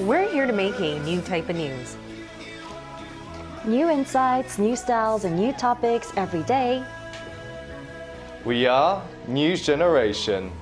We're here to make a new type of news. New insights, new styles, and new topics every day. We are News Generation.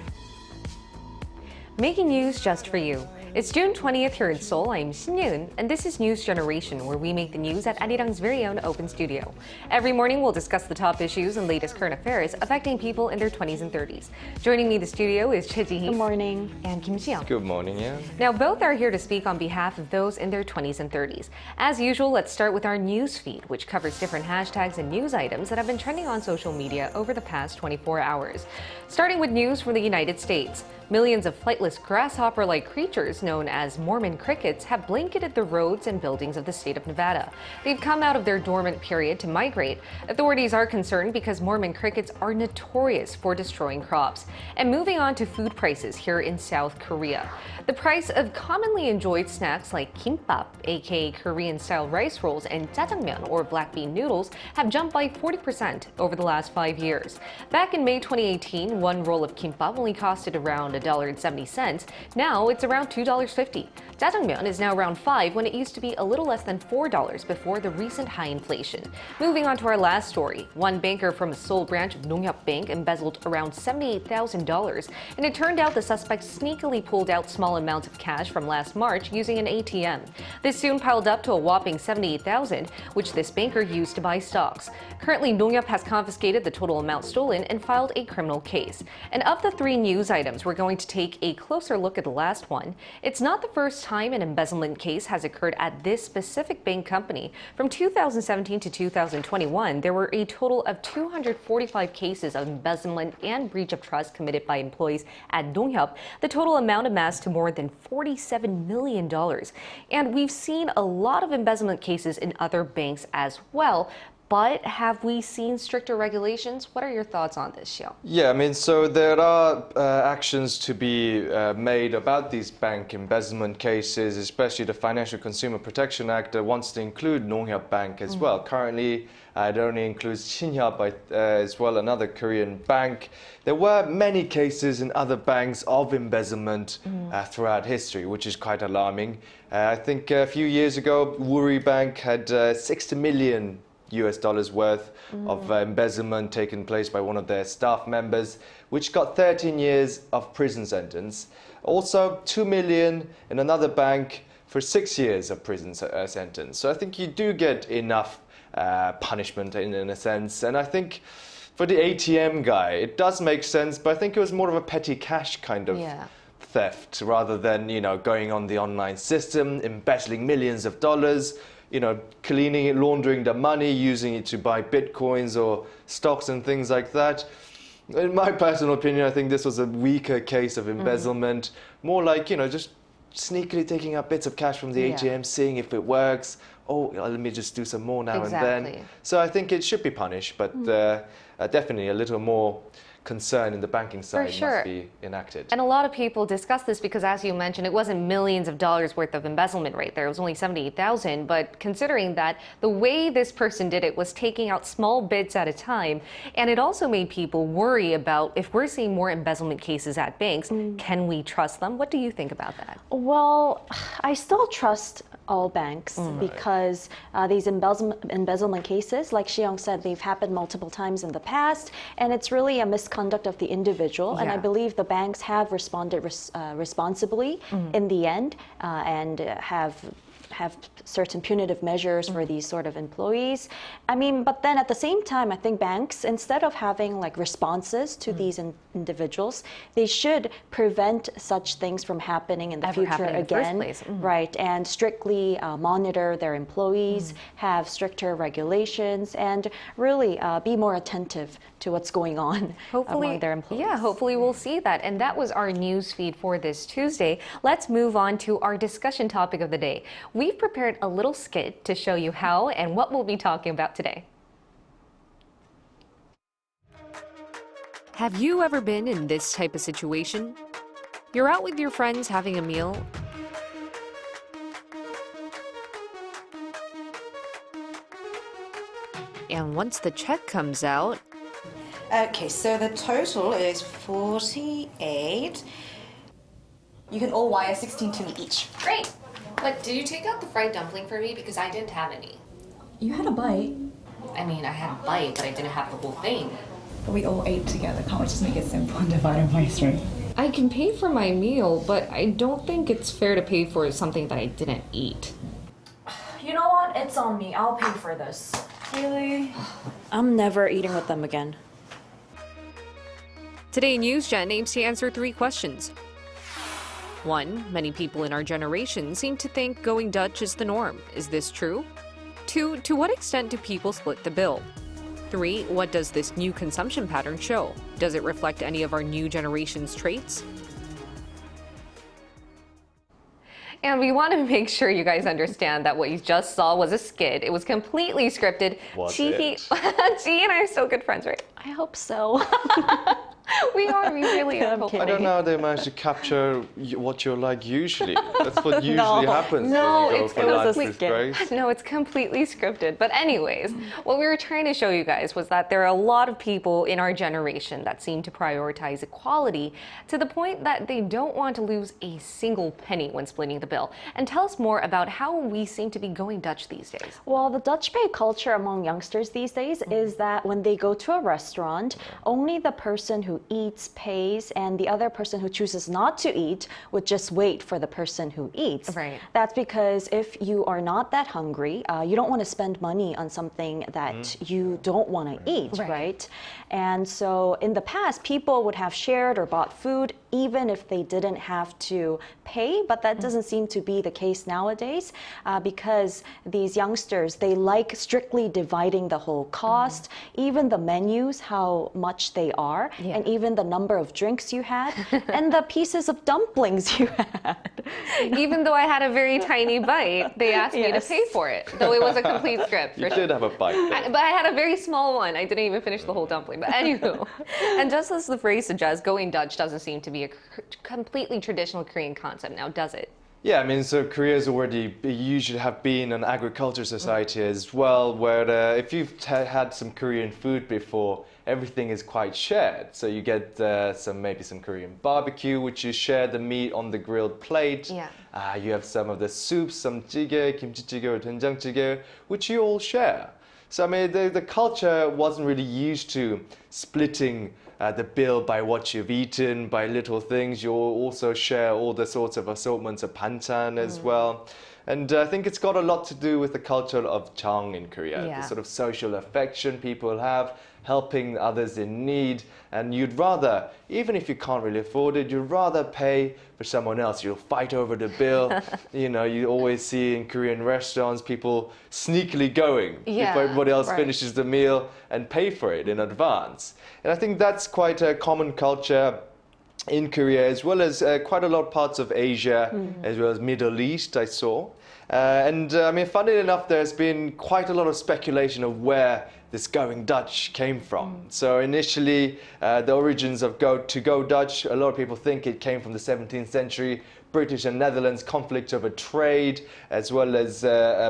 Making news just for you. It's June 20th here in Seoul. I'm Shin-Yoon, and this is News Generation, where we make the news at Arirang's very own open studio. Every morning, we'll discuss the top issues and latest current affairs affecting people in their 20s and 30s. Joining me in the studio is Choi Ji-hee. Good morning. And Kim Si-young. Good morning, yeah. Now, both are here to speak on behalf of those in their 20s and 30s. As usual, let's start with our news feed, which covers different hashtags and news items that have been trending on social media over the past 24 hours. Starting with news from the United States. Millions of flightless grasshopper-like creatures known as Mormon crickets have blanketed the roads and buildings of the state of Nevada. They've come out of their dormant period to migrate. Authorities are concerned because Mormon crickets are notorious for destroying crops. And moving on to food prices here in South Korea. The price of commonly enjoyed snacks like kimbap, aka Korean-style rice rolls, and jjajangmyeon, or black bean noodles, have jumped by 40% over the last 5 years. Back in May 2018, one roll of kimbap only costed around $1.70. Now it's around $2.50. Jjajangmyeon is now around $5 when it used to be a little less than $4 before the recent high inflation. Moving on to our last story. One banker from a Seoul branch of Nonghyup Bank embezzled around $78,000, and it turned out the suspect sneakily pulled out small amounts of cash from last March using an ATM. This soon piled up to a whopping $78,000, which this banker used to buy stocks. Currently, Nonghyup has confiscated the total amount stolen and filed a criminal case. And of the three news items, we're going to take a closer look at the last one. It's not the first time an embezzlement case has occurred at this specific bank company. From 2017 to 2021, there were a total of 245 cases of embezzlement and breach of trust committed by employees at Nonghyup. The total amount amassed to more than $47 million. And we've seen a lot of embezzlement cases in other banks as well. But have we seen stricter regulations? What are your thoughts on this, Xiao? Yeah, I mean, so there are actions to be made about these bank embezzlement cases, especially the Financial Consumer Protection Act wants to include Nonghyup Bank as well. Currently, it only includes Shinhyup as well, another Korean bank. There were many cases in other banks of embezzlement throughout history, which is quite alarming. I think a few years ago, Woori Bank had $60 million worth of embezzlement taken place by one of their staff members, which got 13 years of prison sentence. Also, $2 million in another bank for 6 years of prison sentence. So I think you do get enough punishment in a sense. And I think for the ATM guy, it does make sense, but I think it was more of a petty cash kind of theft rather than, you know, going on the online system, embezzling millions of dollars, you know, cleaning it, laundering the money, using it to buy bitcoins or stocks and things like that. In my personal opinion, I think this was a weaker case of embezzlement. More like, you know, just sneakily taking out bits of cash from the ATM, seeing if it works. Oh, let me just do some more now and then. So I think it should be punished, but definitely a little more concern in the banking side must be enacted. And a lot of people discuss this because, as you mentioned, it wasn't millions of dollars worth of embezzlement right there. It was only $78,000. But considering that the way this person did it was taking out small bits at a time, and it also made people worry about if we're seeing more embezzlement cases at banks, can we trust them? What do you think about that? Well, I still trust all banks because these embezzlement cases, like Shi-young said, they've happened multiple times in the past, and it's really a misconduct of the individual. And I believe the banks have responded responsibly in the end and have certain punitive measures for these sort of employees. I mean, but then at the same time, I think banks, instead of having like responses to these individuals, they should prevent such things from happening in the future again. Right, and strictly monitor their employees, have stricter regulations, and really be more attentive to what's going on among their employees. Yeah, hopefully we'll see that. And that was our news feed for this Tuesday. Let's move on to our discussion topic of the day. We've prepared a little skit to show you how and what we'll be talking about today. Have you ever been in this type of situation? You're out with your friends having a meal, and once the check comes out, Okay, so the total is 48. You can all wire 16 to me each. great! But did you take out the fried dumpling for me? Because I didn't have any. You had a bite. I mean, I had a bite, but I didn't have the whole thing. But we all ate together. Can't we just make it simple and divide and by 3? I can pay for my meal, but I don't think it's fair to pay for something that I didn't eat. You know what? It's on me. I'll pay for this. Really? I'm never eating with them again. Today, NewsGen aims to answer 3 questions. 1. Many people in our generation seem to think going Dutch is the norm. Is this true? 2. To what extent do people split the bill? 3. What does this new consumption pattern show? Does it reflect any of our new generation's traits? And we want to make sure you guys understand that what you just saw was a skit. It was completely scripted. Was Chi it? and I are so good friends, right? I hope so. We are. We really are. I'm I don't know how they managed to capture what you're like usually. That's what usually happens No, when you it's go for life completely disgrace. No, it's completely scripted. But anyways, what we were trying to show you guys was that there are a lot of people in our generation that seem to prioritize equality to the point that they don't want to lose a single penny when splitting the bill. And tell us more about how we seem to be going Dutch these days. Well, the Dutch pay culture among youngsters these days is that when they go to a restaurant, only the person who eats pays, and the other person who chooses not to eat would just wait for the person who eats. Right. That's because if you are not that hungry, you don't want to spend money on something that you don't want to eat, right? And so in the past, people would have shared or bought food even if they didn't have to pay, but that doesn't seem to be the case nowadays because these youngsters, they like strictly dividing the whole cost, even the menus, how much they are, and even the number of drinks you had, and the pieces of dumplings you had. Even though I had a very tiny bite, they asked me to Yes. pay for it, though it was a complete script. You did have a bite there. But I had a very small one. I didn't even finish the whole dumpling. But anywho, and just as the phrase suggests, going Dutch doesn't seem to be a completely traditional Korean concept now, does it? Yeah, I mean, so Korea's already usually have been an agriculture society as well, where if you've had some Korean food before, everything is quite shared. So you get maybe some Korean barbecue, which you share the meat on the grilled plate. Yeah. You have some of the soups, some jjigae, kimchi jjigae or doenjang jjigae, which you all share. So I mean, the culture wasn't really used to splitting the bill by what you've eaten, by little things. You also share all the sorts of assortments of banchan as well. And I think it's got a lot to do with the culture of Jang in Korea, Yeah. the sort of social affection people have, helping others in need. And you'd rather, even if you can't really afford it, you'd rather pay for someone else. You'll fight over the bill. You know, you always see in Korean restaurants people sneakily going Yeah, if everybody else right. finishes the meal and pay for it in advance. And I think that's quite a common culture in Korea, as well as quite a lot of parts of Asia, as well as Middle East, I saw. I mean, funny enough, there's been quite a lot of speculation of where this going Dutch came from. So initially, the origins of go Dutch, a lot of people think it came from the 17th century British and Netherlands conflict over trade, as well as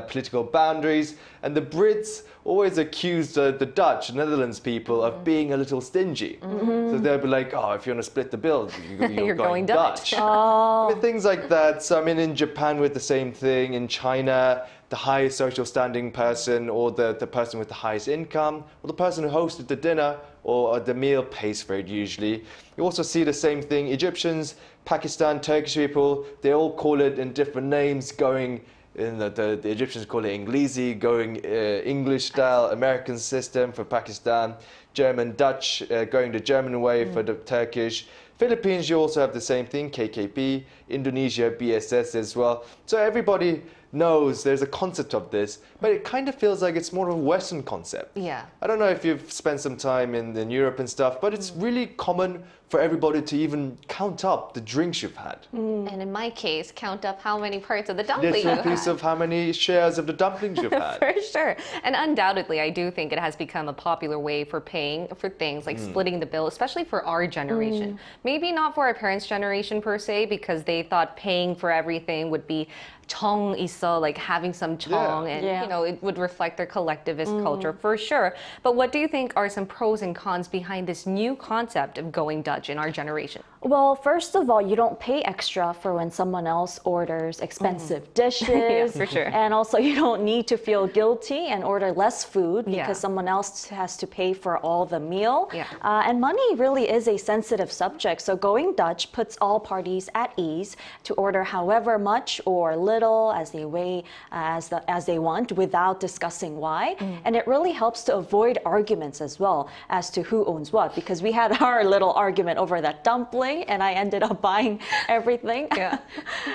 political boundaries. And the Brits always accused the Dutch, Netherlands people of being a little stingy. So they'll be like, oh, if you want to split the bill, you're going Dutch. I mean, things like that. So I mean, in Japan, with the same thing. In China, the highest social standing person, or the person with the highest income, or the person who hosted the dinner or the meal pays for it usually. You also see the same thing. Egyptians, Pakistan, Turkish people, they all call it in different names, going in the Egyptians call it Inglesi, going English style, American system for Pakistan, German, Dutch, going the German way for the Turkish. Philippines, you also have the same thing, KKP, Indonesia, BSS as well. So everybody knows there's a concept of this, but it kind of feels like it's more of a Western concept. Yeah. I don't know if you've spent some time in Europe and stuff, but it's really common for everybody to even count up the drinks you've had. And in my case, count up how many parts of the dumpling you Little piece had. of how many shares of the dumplings you've had. For sure. And undoubtedly, I do think it has become a popular way for paying for things like splitting the bill, especially for our generation. Maybe not for our parents' generation per se, because they thought paying for everything would be 정 있어, like having some 정, and Yeah. you know, it would reflect their collectivist culture for sure. But what do you think are some pros and cons behind this new concept of going Dutch in our generation? Well, first of all, you don't pay extra for when someone else orders expensive dishes. for sure. And also, you don't need to feel guilty and order less food because Yeah. someone else has to pay for all the meal. Yeah. And money really is a sensitive subject. So going Dutch puts all parties at ease to order however much or little as they want without discussing why. And it really helps to avoid arguments as well as to who owns what, because we had our little argument over that dumpling and I ended up buying everything. Yeah.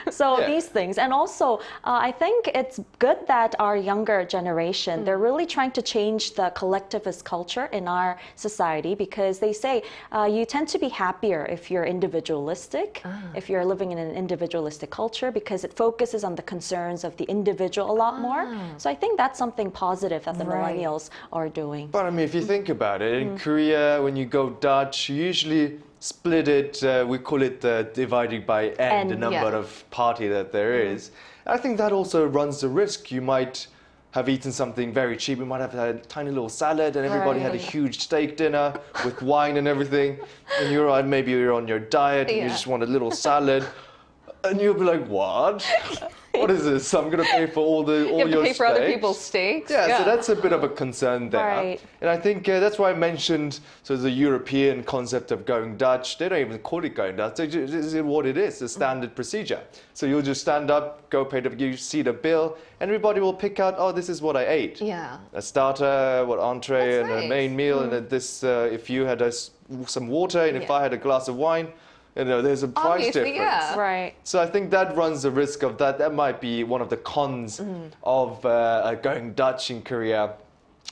So these things. And also, I think it's good that our younger generation, they're really trying to change the collectivist culture in our society, because they say you tend to be happier if you're individualistic, if you're living in an individualistic culture, because it focuses on the concerns of the individual a lot more. So I think that's something positive that the millennials are doing. But I mean, if you think about it, in Korea, when you go Dutch, you usually split it, we call it dividing by n, the N, number yeah. of party that there is. I think that also runs the risk. You might have eaten something very cheap. You might have had a tiny little salad and everybody had a huge steak dinner with wine and everything. And maybe you're on your diet and you just want a little salad. And you'll be like, what? What is this? I'm going to pay for all You have to your pay for other steaks? people's steaks. Yeah, so that's a bit of a concern there. Right. And I think that's why I mentioned the European concept of going Dutch. They don't even call it going Dutch. This is what it is, the standard procedure. So you'll just stand up, go pay you see the bill, and everybody will pick out, oh, this is what I ate. Yeah. A starter, entree, That's and nice. a main meal, and then this, if you had some water, and if I had a glass of wine, there's a price Obviously, difference. yeah. Right. So I think that runs the risk of that. That might be one of the cons of going Dutch in Korea.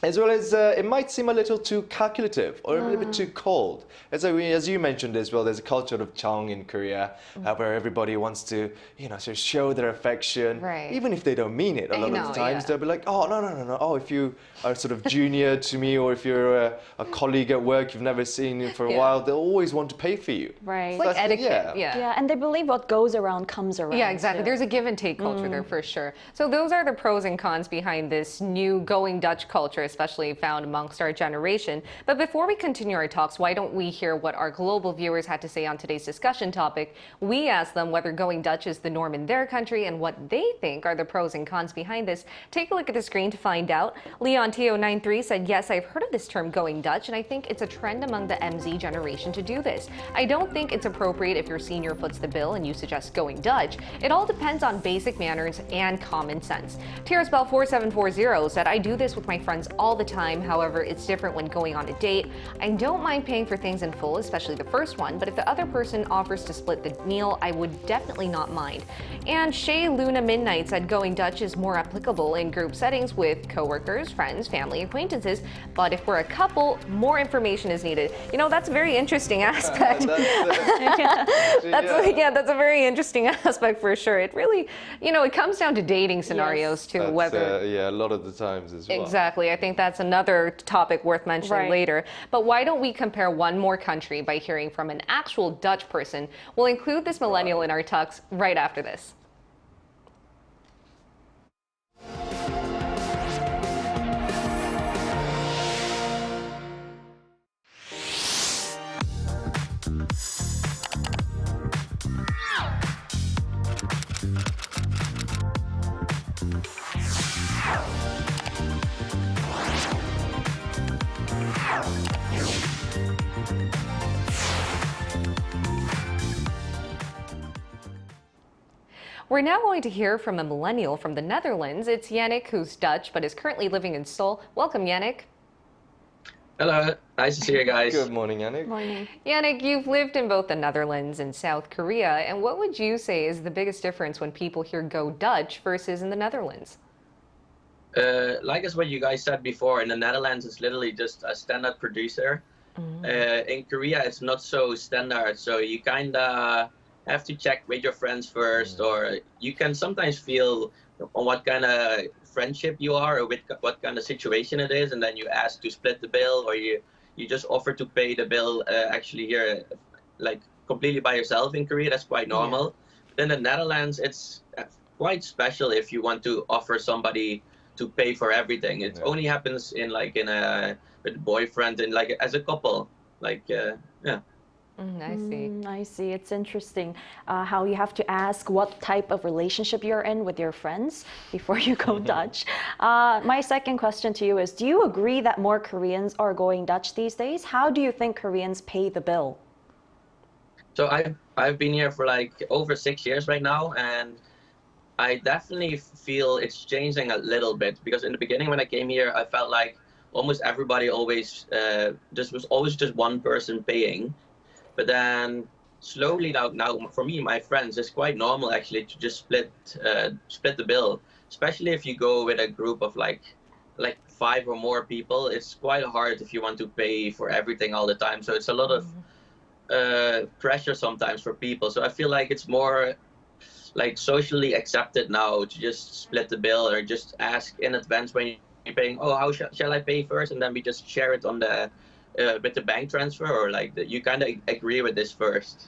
As well as it might seem a little too calculative or a little bit too cold. As you mentioned as well, there's a culture of Chong in Korea where everybody wants to, sort of show their affection, Right. even if they don't mean it. A lot of the times they'll be like, oh, no. Oh, if you are sort of junior to me or if you're a colleague at work you've never seen for a while, they'll always want to pay for you. Right. Like I think, etiquette. Yeah, and they believe what goes around comes around. Yeah, exactly. too. There's a give and take culture there for sure. So those are the pros and cons behind this new going Dutch culture, especially found amongst our generation. But before we continue our talks, why don't we hear what our global viewers had to say on today's discussion topic? We asked them whether going Dutch is the norm in their country and what they think are the pros and cons behind this. Take a look at the screen to find out. Leon Teo93 said, yes, I've heard of this term going Dutch, and I think it's a trend among the MZ generation to do this. I don't think it's appropriate if your senior foots the bill and you suggest going Dutch. It all depends on basic manners and common sense. Tiraspell4740 said, I do this with my friends all the time. However, it's different when going on a date. I don't mind paying for things in full, especially the first one, but if the other person offers to split the meal, I would definitely not mind. And Shay Luna Midnight said going Dutch is more applicable in group settings with coworkers, friends, family, acquaintances, but if we're a couple, more information is needed. That's a very interesting aspect. That's a very interesting aspect for sure. It really, it comes down to dating scenarios too, whether a lot of the times as well. Exactly. I think that's another topic worth mentioning later. But why don't we compare one more country by hearing from an actual Dutch person? We'll include this millennial in our talks right after this. We're now going to hear from a millennial from the Netherlands. It's Yannick, who's Dutch, but is currently living in Seoul. Welcome, Yannick. Hello, nice to see you guys. Good morning, Yannick. Morning. Yannick, you've lived in both the Netherlands and South Korea, and what would you say is the biggest difference when people here go Dutch versus in the Netherlands? Like as what you guys said before, in the Netherlands it's literally just a standard producer. In Korea it's not so standard, so you kinda have to check with your friends first, or you can sometimes feel on what kind of friendship you are or with what kind of situation it is, and then you ask to split the bill, or you just offer to pay the bill actually here like completely by yourself. In Korea that's quite normal. Then in the Netherlands it's quite special if you want to offer somebody to pay for everything. It only happens in like in a with boyfriend and like as a couple. Like yeah. I see. I see. It's interesting how you have to ask what type of relationship you're in with your friends before you go Dutch. My second question to you is, do you agree that more Koreans are going Dutch these days? How do you think Koreans pay the bill? So I've been here for like over 6 years right now, and I definitely feel it's changing a little bit, because in the beginning when I came here, I felt like almost everybody always was always just one person paying. But then slowly now for me, my friends, it's quite normal actually to just split the bill, especially if you go with a group of like 5 or more people. It's quite hard if you want to pay for everything all the time. So it's a lot of pressure sometimes for people. So I feel like it's more like socially accepted now to just split the bill, or just ask in advance when you're paying. Oh, how shall I pay first? And then we just share it on the with the bank transfer, or like you kind of agree with this first.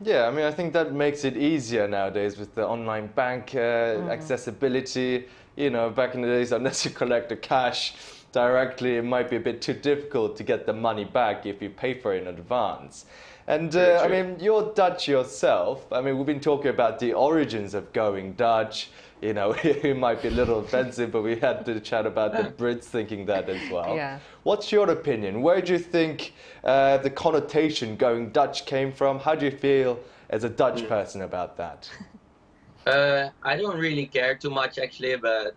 Yeah, I mean, I think that makes it easier nowadays with the online bank accessibility. You know, back in the days, unless you collect the cash directly, it might be a bit too difficult to get the money back if you pay for it in advance. And I mean, you're Dutch yourself. I mean, we've been talking about the origins of going Dutch. You know, it might be a little offensive, but we had to chat about the Brits thinking that as well. Yeah. What's your opinion? Where do you think the connotation going Dutch came from? How do you feel as a Dutch person about that? I don't really care too much actually, but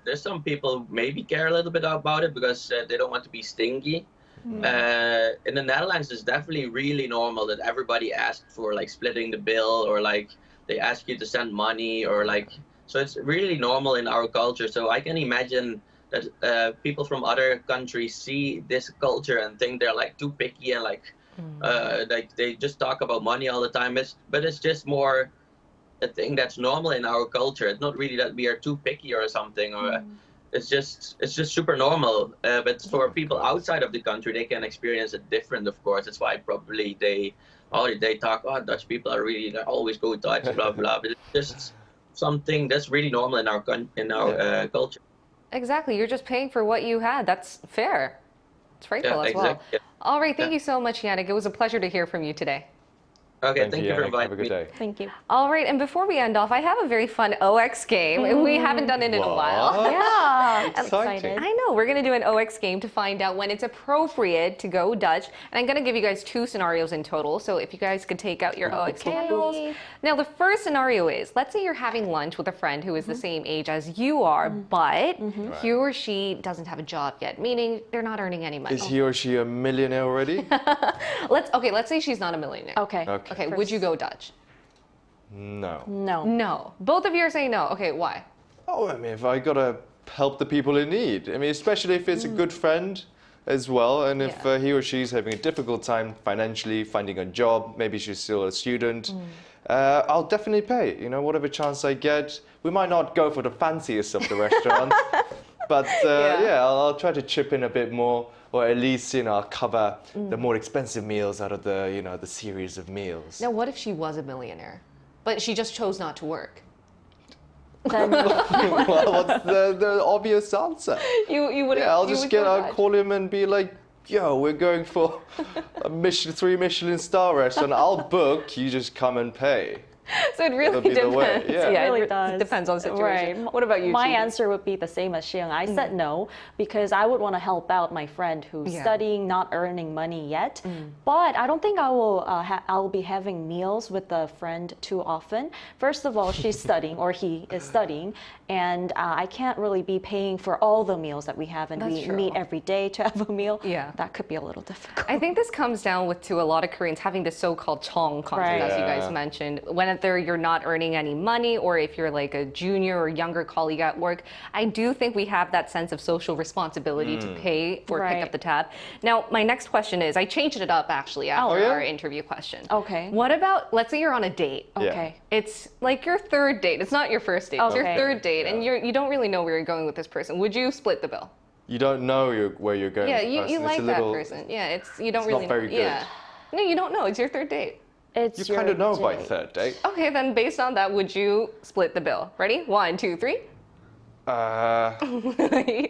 there's some people maybe care a little bit about it because they don't want to be stingy. In the Netherlands, it's definitely really normal that everybody asks for like splitting the bill, or like they ask you to send money, or like, so it's really normal in our culture. So I can imagine that people from other countries see this culture and think they're like too picky, and like they just talk about money all the time. But it's just more a thing that's normal in our culture. It's not really that we are too picky or something, or it's just super normal. But for people outside of the country, they can experience it different, of course. That's why probably they talk, oh, Dutch people are really, they always go Dutch, blah blah. But it's just something that's really normal in our culture. Exactly. You're just paying for what you had. That's fair. It's rightful as well. Exactly. All right. Thank you so much, Yannick. It was a pleasure to hear from you today. Okay, thank you for Yannick. inviting Have a good me. day. Thank you. All right, and before we end off, I have a very fun OX game. We haven't done it in a while. Yeah, Exciting. I know, we're gonna do an OX game to find out when it's appropriate to go Dutch. And I'm gonna give you guys 2 scenarios in total. So if you guys could take out your OX handles. Now the first scenario is, let's say you're having lunch with a friend who is the same age as you are, but he or she doesn't have a job yet, meaning they're not earning any money. Is he or she a millionaire already? Let's say she's not a millionaire. Okay. Okay, would you go Dutch? No. No. No. Both of you are saying no. Okay, why? Oh, I mean, if I gotta help the people in need. I mean, especially if it's a good friend as well, and if he or she's having a difficult time financially finding a job, maybe she's still a student, I'll definitely pay. You know, whatever chance I get. We might not go for the fanciest of the restaurants, but I'll try to chip in a bit more, or at least, you know, I'll cover the more expensive meals out of the, you know, the series of meals. Now, what if she was a millionaire, but she just chose not to work? Then Well, what's the obvious answer? You would. Yeah, I'll call him and be like, yo, we're going for a 3 Michelin star restaurant. I'll book, you just come and pay. So it really That'll be the way, depends. yeah. It really it does. depends on the situation. Right. What about you? My Chi? answer would be the same as Xiang. I said no because I would want to help out my friend who's studying, not earning money yet. But I don't think I will. I'll be having meals with the friend too often. First of all, she's studying, or he is studying, and I can't really be paying for all the meals that we have, and That's we true. meet every day to have a meal. Yeah. That could be a little difficult. I think this comes down to a lot of Koreans having this so-called chong concept, Right. as you Yeah. guys mentioned. Whether you're not earning any money, or if you're like a junior or younger colleague at work, I do think we have that sense of social responsibility to pay or pick Right. up the tab. Now, my next question is, I changed it up actually after yeah? our interview question. Okay. What about, let's say you're on a date. Okay. It's like your 3rd date. It's not your 1st date. It's your Okay. 3rd date, and you don't really know where you're going with this person. Would you split the bill? You don't know where you're going. Yeah, with the you person. It's like a that little, person. Yeah, you don't it's really not very know. Yeah. No, you don't know. It's your 3rd date. It's You your kind of know by date. third date. Okay, then based on that, would you split the bill? Ready? 1, 2, 3.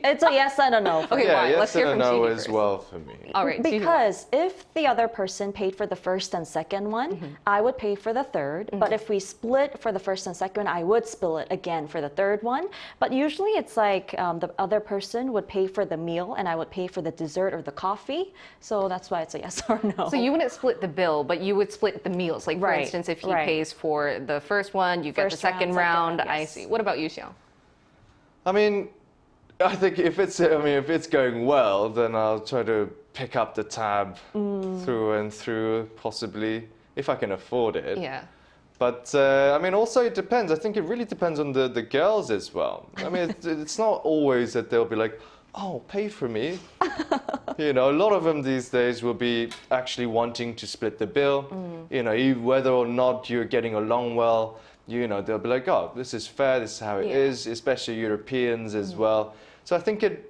It's a yes and a no. For Okay, me. Yeah, why? yes Let's hear and from a no Gigi as first. well for me. All right, Gigi, why? Because if the other person paid for the first and second one, Mm-hmm. I would pay for the third. But if we split for the first and second, I would split it again for the third one. But usually it's like the other person would pay for the meal and I would pay for the dessert or the coffee. So that's why it's a yes or no. So you wouldn't split the bill, but you would split the meals. Like, for Right, instance, if he right. pays for the first one, you get the First second round, round. second, I yes. see. What about you, Xiao? I mean, I think if it's going well, then I'll try to pick up the tab through and through, possibly, if I can afford it. Yeah. But I mean, also it depends. I think it really depends on the girls as well. I mean, it's not always that they'll be like, oh, pay for me. You know, a lot of them these days will be actually wanting to split the bill. You know, whether or not you're getting along well, you know, they'll be like, oh, this is fair, this is how it is, especially Europeans as well. So I think it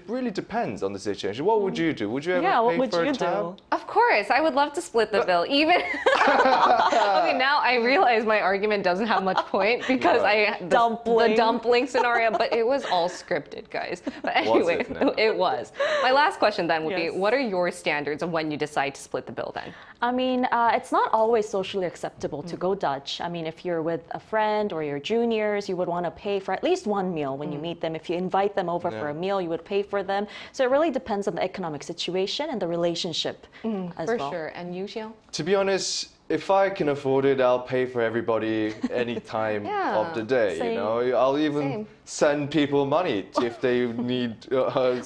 really depends on the situation. What would you do? Would you ever Yeah, what pay would for you a tab? do? Of course, I would love to split the bill. Even okay, now I realize my argument doesn't have much point because the dumpling scenario, but it was all scripted, guys. But anyway, it now? it was. My last question then would be: Yes. what are your standards of when you decide to split the bill? Then I mean, it's not always socially acceptable to go Dutch. I mean, if you're with a friend or your juniors, you would want to pay for at least one meal when you meet them. If you invite them over for a meal, you would pay for them. So it really depends on the economic situation and the relationship as for well. sure. And you, Xiao? To be honest, if I can afford it, I'll pay for everybody any time Yeah, of the day. same. You know, I'll even Same. send people money if they need.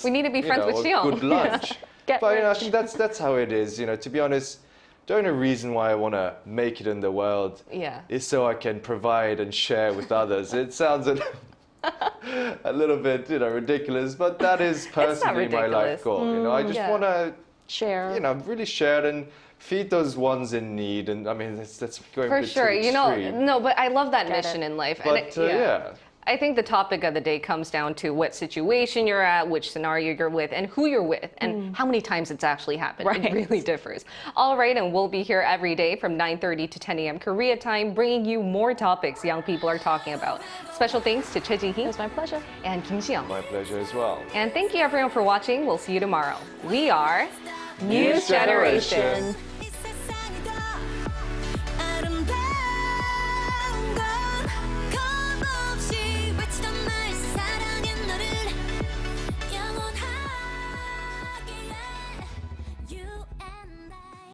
We need to be friends with a Xiao. good lunch. Get But you know, I rich. think that's how it is. You know, to be honest, the only reason why I want to make it in the world Yeah. is so I can provide and share with others. It sounds a little bit, you know, ridiculous, but that is personally my ridiculous. life goal. You know, I just Yeah. want to, Share. you know, really share and feed those ones in need. And I mean, that's going For a bit sure. too You know, extreme. no, but I love that Get mission it. in life. But yeah. I think the topic of the day comes down to what situation you're at, which scenario you're with, and who you're with, and how many times it's actually happened. It Right. really differs. All right, and we'll be here every day from 9:30 to 10 a.m. Korea time, bringing you more topics young people are talking about. Special thanks to Choi Ji-hee It was my pleasure. and Kim Xiang. My pleasure as well. And thank you everyone for watching. We'll see you tomorrow. We are News Generation.